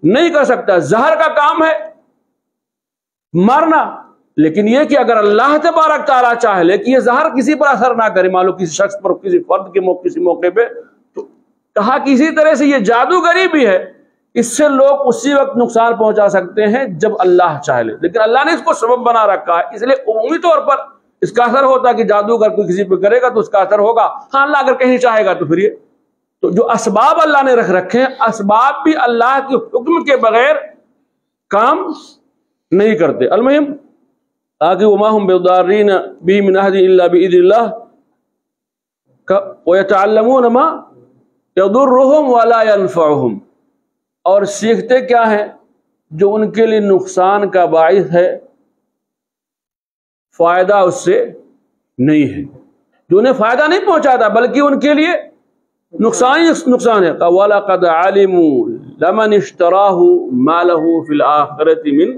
نہیں کر سکتا۔ زہر کا کام ہے مرنا، لیکن یہ کہ اگر اللہ تبارک تعالیٰ چاہے لیکن یہ زہر کسی پر اثر نہ کرے، مان لو کسی شخص پر، کسی فرد کے کسی موقع پہ، تو کہا کہ اسی طرح سے یہ جادوگری بھی ہے، اس سے لوگ اسی وقت نقصان پہنچا سکتے ہیں جب اللہ چاہے، لیکن اللہ نے اس کو سبب بنا رکھا ہے، اس لیے عمومی طور پر اس کا اثر ہوتا ہے کہ جادو اگر کوئی کسی پہ کرے گا تو اس کا اثر ہوگا، ہاں اللہ اگر کہیں چاہے گا تو پھر یہ، تو جو اسباب اللہ نے رکھ رکھے ہیں، اسباب بھی اللہ کے حکم کے بغیر کام نہیں کرتے۔ المہم آگے وما هم بضارین به من احد الا باذن اللہ ويتعلمون ما يضرهم ولا ينفعهم، اور سیکھتے کیا ہیں جو ان کے لیے نقصان کا باعث ہے، فائدہ اس سے نہیں ہے، جو انہیں فائدہ نہیں پہنچاتا بلکہ ان کے لیے نقصان ہی نقصان ہے۔ وَلَقَدْ عَلِمُوا لَمَنِ اشْتَرَاهُ مَا لَهُ فِي الْآخِرَةِ مِنْ،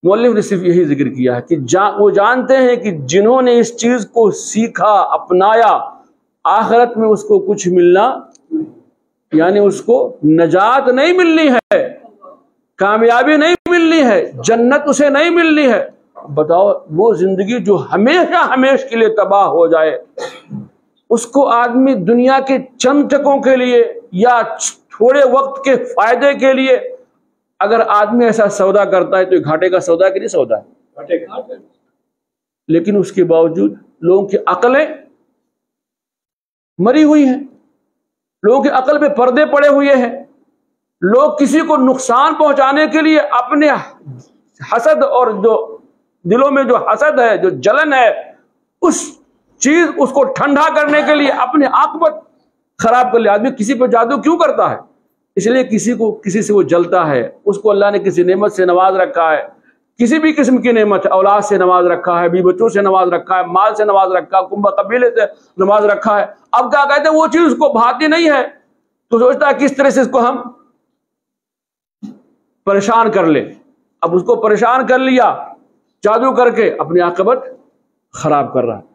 مؤلف نے صرف یہی ذکر کیا ہے کہ وہ جانتے ہیں کہ جنہوں نے اس چیز کو سیکھا، اپنایا، آخرت میں اس کو کچھ ملنا، یعنی اس کو نجات نہیں ملنی ہے، کامیابی نہیں ملنی ہے، جنت اسے نہیں ملنی ہے۔ بتاؤ وہ زندگی جو ہمیشہ ہمیشہ کے لیے تباہ ہو جائے، اس کو آدمی دنیا کے چند ٹکوں کے لیے یا تھوڑے وقت کے فائدے کے لیے اگر آدمی ایسا سودا کرتا ہے تو یہ گھاٹے کا سودا ہے کہ نہیں سودا ہے؟ لیکن اس کے باوجود لوگوں کی عقلیں مری ہوئی ہیں، لوگوں کی عقل پہ پردے پڑے ہوئے ہیں، لوگ کسی کو نقصان پہنچانے کے لیے اپنے حسد اور جو دلوں میں جو حسد ہے، جو جلن ہے، اس چیز اس کو ٹھنڈا کرنے کے لیے اپنے عاقبت خراب کر لے۔ آدمی کسی پہ جادو کیوں کرتا ہے؟ اس لیے کسی سے وہ جلتا ہے، اس کو اللہ نے کسی نعمت سے نواز رکھا ہے، کسی بھی قسم کی نعمت، اولاد سے نواز رکھا ہے، بیوی بچوں سے نواز رکھا ہے، مال سے نواز رکھا ہے، کنبہ قبیلے سے نواز رکھا ہے، اب کیا کہتے ہیں وہ چیز اس کو بھاتی نہیں ہے تو سوچتا ہے کس طرح سے اس کو ہم پریشان کر لیں. اب اس کو پریشان کر لیا جادو کر کے، اپنی عاقبت خراب کر رہا ہے.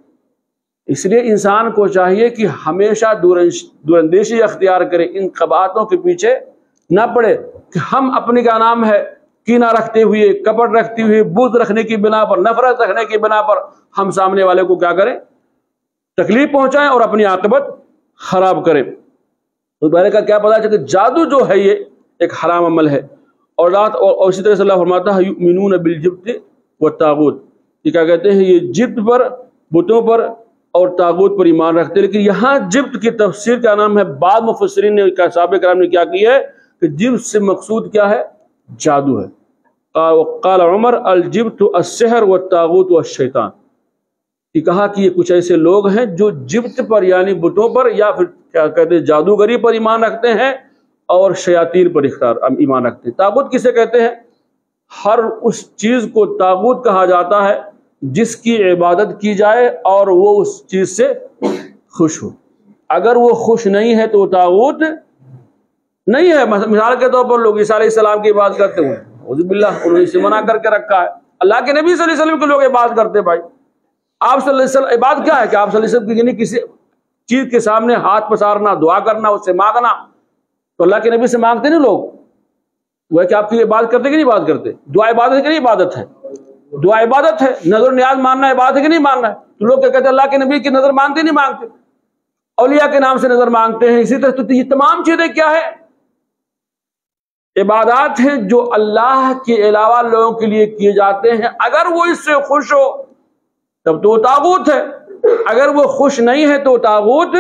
اس لیے انسان کو چاہیے کہ ہمیشہ دوراندیشی اختیار کرے، ان قباحتوں کے پیچھے نہ پڑے کہ ہم اپنی کا نام ہے کینہ رکھتے ہوئے، کپٹ رکھتے ہوئے، بغض رکھنے کی بنا پر، نفرت رکھنے کی بنا پر ہم سامنے والے کو کیا کریں، تکلیف پہنچائیں اور اپنی عاقبت خراب کریں. تو پہلے کا کیا پتا کہ جادو جو ہے یہ ایک حرام عمل ہے. اور اسی طرح سے اللہ فرماتا ہے یؤمنون بالجبت والطاغوت، یہ کیا کہتے ہیں، یہ جبت پر، بتوں پر اور طاغوت پر ایمان رکھتے ہیں. لیکن یہاں جبت کی تفسیر کا نام ہے، بعض مفسرین نے، صحابہ کرام نے کیا کی ہے کہ جبت سے مقصود کیا ہے، جادو ہے. قال عمر الجبت السحر والطاغوت والشیطان، یہ کہا کہ یہ کچھ ایسے لوگ ہیں جو جبت پر یعنی بتوں پر یا پھر کیا کہتے ہیں جادوگری پر ایمان رکھتے ہیں اور شیاطین پر ایمان رکھتے ہیں. طاغوت کسے کہتے ہیں؟ ہر اس چیز کو طاغوت کہا جاتا ہے جس کی عبادت کی جائے اور وہ اس چیز سے خوش ہو. اگر وہ خوش نہیں ہے تو وہ طاغوت نہیں ہے. مثال کے طور پر لوگ عیسیٰ علیہ السلام کی عبادت کرتے ہیں، اعوذ باللہ، انہوں نے اسے منع کر کے رکھا ہے. اللہ کے نبی صلی اللہ علیہ وسلم کے لوگ عبادت کرتے ہیں. بھائی آپ صلی اللہ علیہ وسلم عبادت کیا ہے کہ آپ صلی اللہ علیہ وسلم کی کسی چیز کے سامنے ہاتھ پسارنا، دعا کرنا، اس سے مانگنا. تو اللہ کے نبی سے مانگتے نہیں لوگ، وہ ہے کہ آپ کی عبادت کرتے کہ نہیں عبادت کرتے؟ دعا عبادت ہے کہ نہیں عبادت ہے؟ دعا عبادت ہے. نظر نیاز ماننا عبادت ہے کہ نہیں ماننا ہے؟ تو لوگ کیا کہتے ہیں اللہ کے نبی کی نظر مانگتے نہیں مانگتے، اولیاء کے نام سے نظر مانگتے ہیں. اسی طرح تو یہ تمام چیزیں کیا ہے، عبادات ہیں جو اللہ کے علاوہ لوگوں کے لیے کیے جاتے ہیں. اگر وہ اس سے خوش ہو تب تو وہ طاغوت ہے، اگر وہ خوش نہیں ہے تو وہ طاغوت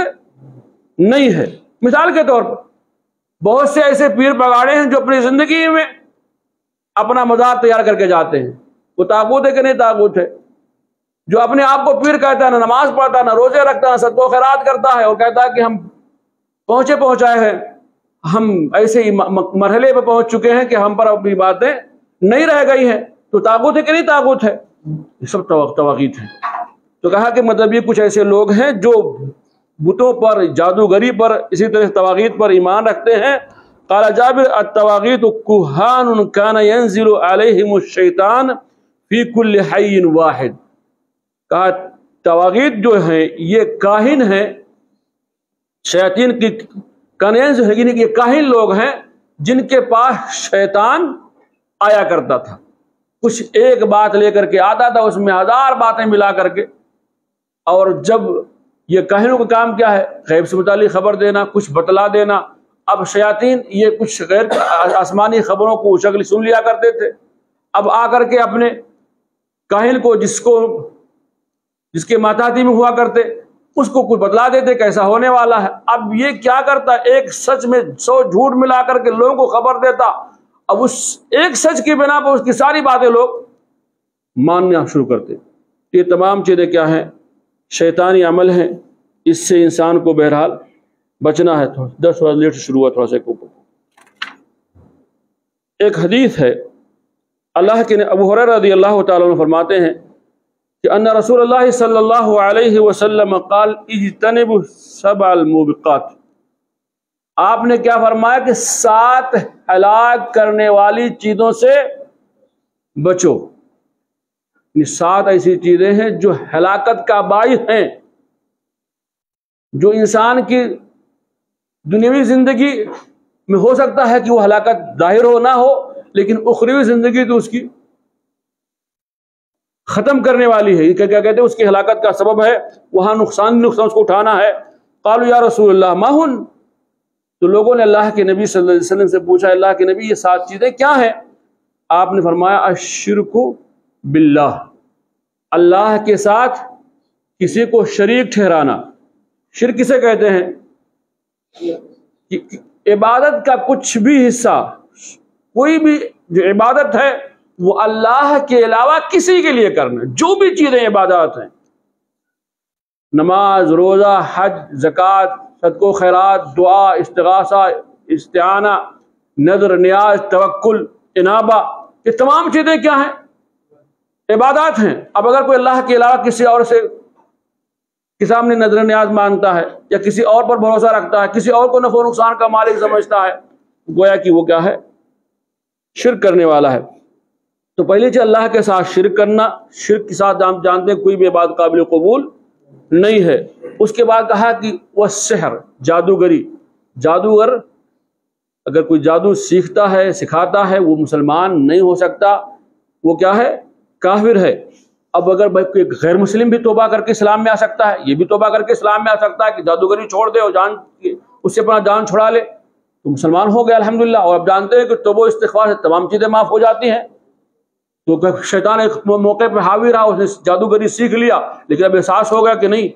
نہیں ہے. مثال کے طور پر بہت سے ایسے پیر پگاڑے ہیں جو اپنی زندگی میں اپنا مزار تیار کر کے جاتے ہیں، وہ طاغوت ہے کہ نہیں طاغوت ہے؟ جو اپنے آپ کو پیر کہتا ہے، نہ نماز پڑھتا، نہ روزے رکھتا، نہ صدقہ و خیرات کرتا ہے، اور کہتا ہے کہ ہم پہنچائے ہیں، ہم ایسے ہی مرحلے پہ پہنچ چکے ہیں کہ ہم پر اپنی باتیں نہیں رہ گئی ہیں، تو طاغوت ہے کہ نہیں طاغوت ہے؟ یہ سب طواغیت ہیں. تو کہا کہ مطلب یہ کچھ ایسے لوگ ہیں جو بتوں پر، جادوگری پر، اسی طرح طواغیت پر ایمان رکھتے ہیں. قال جابر الطواغیت کہان کان ينزل علیہم الشیطان فی کل حی واحد، کہا طواغیت جو ہیں یہ کاہن ہیں، شیاطین کی کنینز ہے، یعنی کہ یہ کاہن لوگ ہیں جن کے پاس شیطان آیا کرتا تھا، کچھ ایک بات لے کر کے آتا تھا، اس میں ہزار باتیں ملا کر کے. اور جب یہ کاہنوں کا کام کیا ہے، غیب سے متعلق خبر دینا، کچھ بتلا دینا. اب شیاطین یہ کچھ غیر آسمانی خبروں کو شکل سن لیا کرتے تھے، اب آ کر کے اپنے کاہن کو جس کے ماتحتی میں ہوا کرتے اس کو کچھ بتلا دیتے کیسا ہونے والا ہے. اب یہ کیا کرتا، ایک سچ میں 100 جھوٹ ملا کر کے لوگوں کو خبر دیتا. اب اس ایک سچ کی بنا پر اس کی ساری باتیں لوگ ماننا شروع کرتے. یہ تمام چیزیں کیا ہیں، شیطانی عمل ہیں. اس سے انسان کو بہرحال بچنا ہے. 10 لیٹ سے شروع ہوا تھوڑا سا اوپر. ایک حدیث ہے، اللہ کے ابو ہریرہ رضی اللہ تعالیٰ عنہ فرماتے ہیں کہ ان رسول اللہ صلی اللہ علیہ وسلم قال اجتنبوا 7 الموبقات. آپ نے کیا فرمایا کہ 7 ہلاک کرنے والی چیزوں سے بچو. 7 ایسی چیزیں ہیں جو ہلاکت کا باعث ہیں، جو انسان کی دنیاوی زندگی میں ہو سکتا ہے کہ وہ ہلاکت ظاہر ہو نہ ہو، لیکن اخروی زندگی تو اس کی ختم کرنے والی ہے. یہ کیا کہتے ہیں، اس کی ہلاکت کا سبب ہے، وہاں نقصان اس کو اٹھانا ہے. قالوا یا رسول اللہ ما ہن، تو لوگوں نے اللہ کے نبی صلی اللہ علیہ وسلم سے پوچھا، اللہ کے نبی یہ 7 چیزیں کیا ہیں؟ آپ نے فرمایا الشرک باللہ، اللہ کے ساتھ کسی کو شریک ٹھہرانا. شرک کسے کہتے ہیں؟ عبادت کا کچھ بھی حصہ، کوئی بھی جو عبادت ہے وہ اللہ کے علاوہ کسی کے لیے کرنا. جو بھی چیزیں عبادات ہیں، نماز، روزہ، حج، زکوٰۃ، صدقہ و خیرات، دعا، استغاثہ، استعانہ، نظر، نیاز، توکل، انابہ، یہ تمام چیزیں کیا ہیں؟ عبادات ہیں۔ اب اگر کوئی اللہ کے علاوہ کسی اور سے کے سامنے نظر نیاز مانگتا ہے یا کسی اور پر بھروسہ رکھتا ہے، کسی اور کو نفع و نقصان کا مالک سمجھتا ہے، گویا کہ وہ کیا ہے؟ شرک کرنے والا ہے۔ تو پہلی چیز اللہ کے ساتھ شرک کرنا، شرک کے ساتھ ہم جانتے ہیں کوئی بھی عبادت قابل قبول نہیں ہے۔ اس کے بعد کہا کہ وہ سحر، جادوگری، جادوگر اگر کوئی جادو سیکھتا ہے، سکھاتا ہے، وہ مسلمان نہیں ہو سکتا، وہ کیا ہے؟ کافر ہے۔ اب اگر کوئی غیر مسلم بھی توبہ کر کے اسلام میں آ سکتا ہے، یہ بھی توبہ کر کے اسلام میں آ سکتا ہے کہ جادوگری چھوڑ دے اور اس سے اپنا جان چھڑا لے، تو مسلمان ہو گیا الحمدللہ۔ اور اب جانتے ہیں کہ توبہ و استغفار سے تمام چیزیں معاف ہو جاتی ہیں۔ تو شیطان ایک موقع پہ حاوی رہا، اس نے جادوگری سیکھ لیا، لیکن اب احساس ہو گیا کہ نہیں،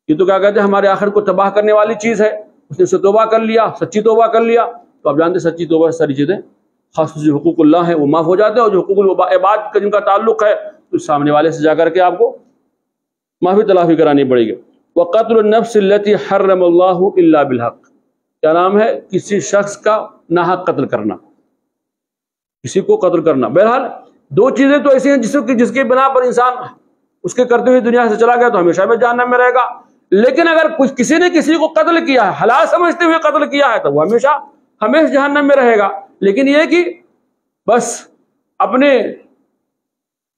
یہ تو کیا کہتے ہیں ہمارے آخر کو تباہ کرنے والی چیز ہے، اس نے اس سے توبہ کر لیا، سچی توبہ کر لیا۔ تو آپ جانتے ہیں سچی توبہ سے ساری چیزیں، خاص جو حقوق اللہ ہیں وہ معاف ہو جاتے ہیں، اور جو حقوق العباد کا جن کا تعلق ہے تو سامنے والے سے جا کر کے آپ کو معافی تلافی کرانی پڑے گی۔ وَقَتْلُ النَّفْسِ الَّتِي حَرَّمَ اللَّهُ إِلَّا بِالْحَقِّ، کیا نام ہے؟ کسی شخص کا ناحق قتل کرنا، کسی کو قتل کرنا۔ بہرحال دو چیزیں تو ایسی ہیں جس کے بنا پر انسان اس کے کرتے ہوئے دنیا سے چلا گیا تو ہمیشہ میں جہنم میں رہے گا، لیکن اگر کسی نے کسی کو قتل کیا ہے، حلال سمجھتے ہوئے قتل کیا ہے، تو وہ ہمیشہ جہنم میں رہے گا۔ لیکن یہ کہ بس اپنے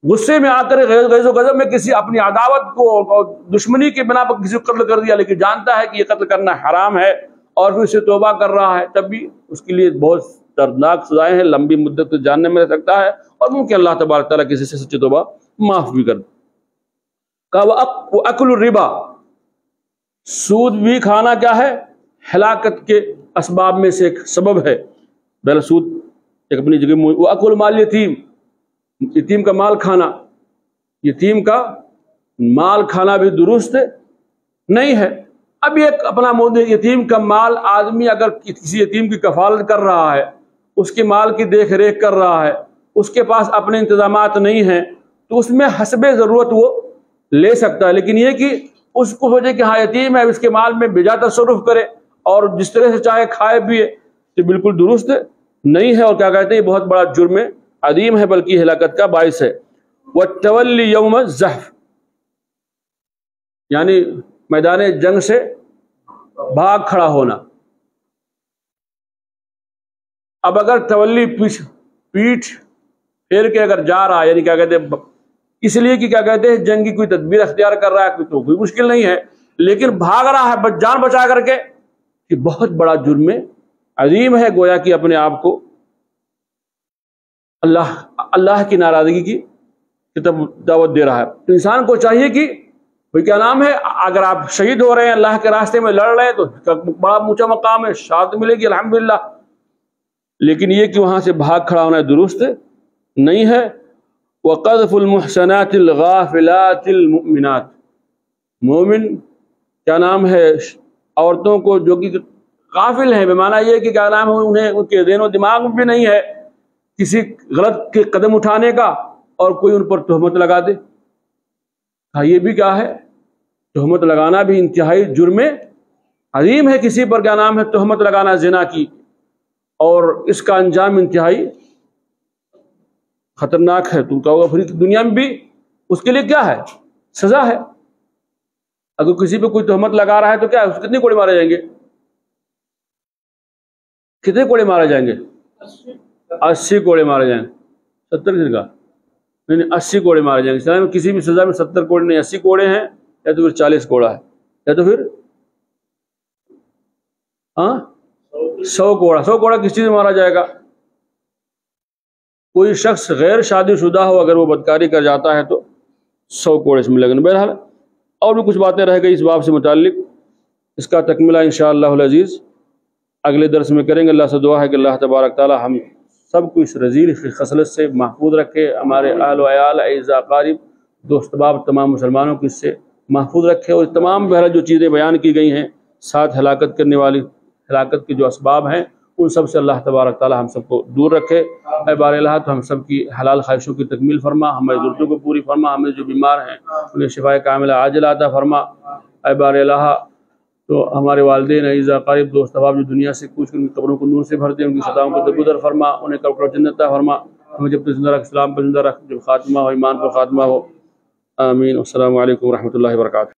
غصے میں آ کر غیظ و غضب میں کسی اپنی عداوت کو اور دشمنی کے بنا پر کسی کو قتل کر دیا، لیکن جانتا ہے کہ یہ قتل کرنا حرام ہے اور پھر اسے توبہ کر رہا ہے، تب بھی اس کے لیے بہت دردناک سزائیں ہیں، لمبی مدت تک جہنم میں رہ سکتا ہے، اور ممکن اللہ تبارک تعالیٰ کسی سے سچی توبہ معاف بھی کر دے۔ کہا وَأَكْلُ الرِّبَا، سود بھی کھانا کیا ہے؟ ہلاکت کے اسباب میں سے ایک سبب ہے۔ بہرحال سود ایک اپنی جگہ۔ وَأَكْلُ مال یتیم، یتیم کا مال کھانا، یتیم کا مال کھانا بھی درست نہیں ہے۔ اب ایک اپنا موضوع، یتیم کا مال، آدمی اگر کسی یتیم کی کفالت کر رہا ہے، اس کے مال کی دیکھ ریکھ کر رہا ہے، اس کے پاس اپنے انتظامات نہیں ہیں، تو اس میں حسب ضرورت وہ لے سکتا ہے، لیکن یہ کہ اس کو سوچے کہ ہاں یتیم ہے، اس کے مال میں بجا تصرف کرے اور جس طرح سے چاہے کھائے پیے، یہ بالکل درست نہیں ہے، اور کیا کہتے ہیں یہ بہت بڑا جرم عظیم ہے، بلکہ ہلاکت کا باعث ہے۔ وَالتَّوَلِّ يَوْمَ الزَّحْفِ، یعنی میدان جنگ سے بھاگ کھڑا ہونا۔ اب اگر تولی پیٹھ پھیر کے اگر جا رہا ہے، یعنی کیا کہتے ہیں اس لیے کہ کیا کہتے ہیں جنگ کی کوئی تدبیر اختیار کر رہا ہے تو کوئی مشکل نہیں ہے، لیکن بھاگ رہا ہے جان بچا کر کے، یہ بہت بڑا جرم عظیم ہے، گویا کہ اپنے آپ کو اللہ کی ناراضگی کی دعوت دے رہا ہے۔ تو انسان کو چاہیے کہ بھئی کیا نام ہے، اگر آپ شہید ہو رہے ہیں، اللہ کے راستے میں لڑ رہے ہیں، تو بڑا اونچا مقام ہے، شہادت ملے گی الحمدللہ، لیکن یہ کہ وہاں سے بھاگ کھڑا ہونا درست نہیں ہے۔ وَقَذْفُ الْمُحْسَنَاتِ الْغَافِلَاتِ الْمُؤْمِنَاتِ، مومن کیا نام ہے عورتوں کو جو کہ غافل ہیں، بمعنی یہ کہ کیا نام ہے انہیں ان کے ذہن و دماغ میں بھی نہیں ہے کسی غلط کے قدم اٹھانے کا، اور کوئی ان پر تہمت لگا دے۔ ہاں یہ بھی کیا ہے، تہمت لگانا بھی انتہائی جرم عظیم ہے، کسی پر کیا نام ہے تہمت لگانا زنا کی، اور اس کا انجام انتہائی خطرناک ہے۔ تو کہو پھر دنیا میں بھی اس کے لیے کیا ہے، سزا ہے۔ اگر کسی پہ کوئی تہمت لگا رہا ہے تو کیا ہے، کتنے کوڑے مارے جائیں گے؟ کتنے کوڑے مارے جائیں گے؟ 80 کوڑے مارے جائیں گے۔ 70 کس کا؟ نہیں 80 کوڑے مارے جائیں گے۔ کسی بھی سزا میں 70 کوڑے نہیں، 80 کوڑے ہیں، یا تو پھر 40 کوڑا ہے، یا تو پھر 100 کوڑا۔ 100 کوڑا کس چیز میں مارا جائے گا؟ کوئی شخص غیر شادی شدہ ہو، اگر وہ بدکاری کر جاتا ہے تو 100 کوڑے سے ملے گا۔ بہرحال اور بھی کچھ باتیں رہ گئی اس باب سے متعلق، اس کا تکملہ انشاءاللہ العزیز اگلے درس میں کریں گے۔ اللہ سے دعا ہے کہ اللہ تبارک تعالی ہم سب کو اس رذیل خصلت سے محفوظ رکھے، ہمارے اہل و عیال، اعزاء اقارب، دوست احباب، تمام مسلمانوں کو اس سے محفوظ رکھے، اور تمام بہرحال جو چیزیں بیان کی گئی ہیں ساتھ ہلاکت کرنے والی ہلاکت کے جو اسباب ہیں ان سب سے اللہ تبارک تعالی ہم سب کو دور رکھے۔ اے بار الہ تو ہم سب کی حلال خواہشوں کی تکمیل فرما، ہماری ضرورتوں کو پوری فرما، ہمیں جو بیمار ہیں انہیں شفائے کاملہ عاجلہ عطا فرما۔ اے بار الہ تو ہمارے والدین عزیزہ قریب دوست احباب جو دنیا سے کوچ کر ان کی قبروں کو نور سے بھر دے، ان کی خطاؤں کو درگزر فرما، انہیں قبر جنت عطا فرما، ہمیں جب تک زندہ رکھ اسلام پر زندہ رکھ، جب خاتمہ ہو ایمان پر خاتمہ ہو، آمین۔ السلام علیکم ورحمۃ اللہ وبرکاتہ۔